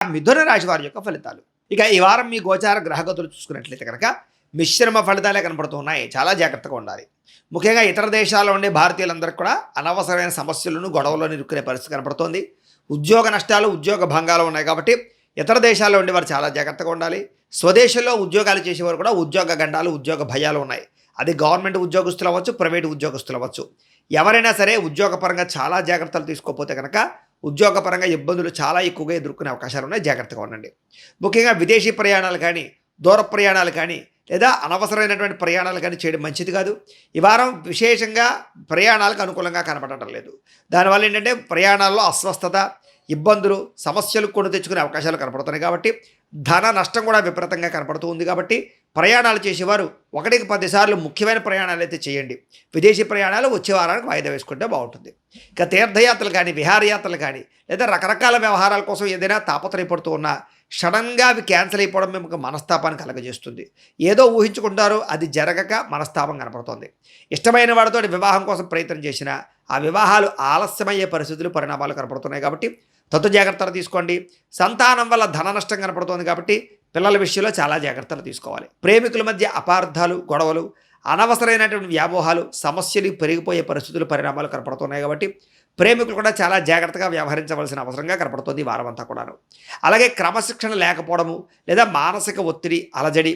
మిథున రాశి వారి యొక్క ఫలితాలు. ఇక ఈ వారం మీ గోచార గ్రహగతులు చూసుకున్నట్లయితే కనుక మిశ్రమ ఫలితాలే కనపడుతున్నాయి. చాలా జాగ్రత్తగా ఉండాలి. ముఖ్యంగా ఇతర దేశాల్లో ఉండే భారతీయులందరికీ కూడా అనవసరమైన సమస్యలను గొడవలను ఇరుక్కునే పరిస్థితి కనపడుతోంది. ఉద్యోగ నష్టాలు, ఉద్యోగ భంగాలు ఉన్నాయి కాబట్టి ఇతర దేశాల్లో ఉండేవారు చాలా జాగ్రత్తగా ఉండాలి. స్వదేశంలో ఉద్యోగాలు చేసేవారు కూడా ఉద్యోగ గండాలు, ఉద్యోగ భయాలు ఉన్నాయి. అది గవర్నమెంట్ ఉద్యోగస్తులు అవ్వచ్చు, ప్రైవేట్ ఉద్యోగస్తులు అవ్వచ్చు. ఎవరైనా సరే ఉద్యోగపరంగా చాలా జాగ్రత్తలు తీసుకోకపోతే కనుక ఉద్యోగపరంగా ఇబ్బందులు చాలా ఎక్కువగా ఎదుర్కొనే అవకాశాలు ఉన్నాయి. జాగ్రత్తగా ఉండండి. ముఖ్యంగా విదేశీ ప్రయాణాలు కానీ, దూర ప్రయాణాలు కానీ, లేదా అనవసరమైనటువంటి ప్రయాణాలు కానీ చేయడం మంచిది కాదు. ఈ వారం విశేషంగా ప్రయాణాలకు అనుకూలంగా కనపడటం లేదు. దానివల్ల ఏంటంటే ప్రయాణాల్లో అస్వస్థత, ఇబ్బందులు, సమస్యలు కొని తెచ్చుకునే అవకాశాలు కనపడుతున్నాయి. కాబట్టి ధన నష్టం కూడా విపరీతంగా కనపడుతూ ఉంది. కాబట్టి ప్రయాణాలు చేసేవారు 1కి 10 సార్లు ముఖ్యమైన ప్రయాణాలు అయితే చేయండి. విదేశీ ప్రయాణాలు వచ్చే వారానికి వాయిదా వేసుకుంటే బాగుంటుంది. ఇక తీర్థయాత్రలు కానీ, విహారయాత్రలు కానీ, లేదా రకరకాల వ్యవహారాల కోసం ఏదైనా తాపత్రయపడుతూ ఉన్నా సడన్గా అవి క్యాన్సిల్ అయిపోవడం మీకు మనస్తాపాన్ని కలగజేస్తుంది. ఏదో ఊహించుకుంటారు, అది జరగక మనస్తాపం కనపడుతుంది. ఇష్టమైన వాడితో వివాహం కోసం ప్రయత్నం చేసినా ఆ వివాహాలు ఆలస్యమయ్యే పరిస్థితులు, పరిణామాలు కనపడుతున్నాయి. కాబట్టి జాగ్రత్తలు తీసుకోండి. సంతానం వల్ల ధన నష్టం కనపడుతోంది కాబట్టి పిల్లల విషయంలో చాలా జాగ్రత్తలు తీసుకోవాలి. ప్రేమికుల మధ్య అపార్థాలు, గొడవలు, అనవసరమైనటువంటి వ్యామోహాలు, సమస్యలు పెరిగిపోయే పరిస్థితులు, పరిణామాలు కనపడుతున్నాయి. కాబట్టి ప్రేమికులు కూడా చాలా జాగ్రత్తగా వ్యవహరించవలసిన అవసరంగా కనపడుతుంది ఈ వారం అంతా కూడాను. అలాగే క్రమశిక్షణ లేకపోవడము, లేదా మానసిక ఒత్తిడి, అలజడి,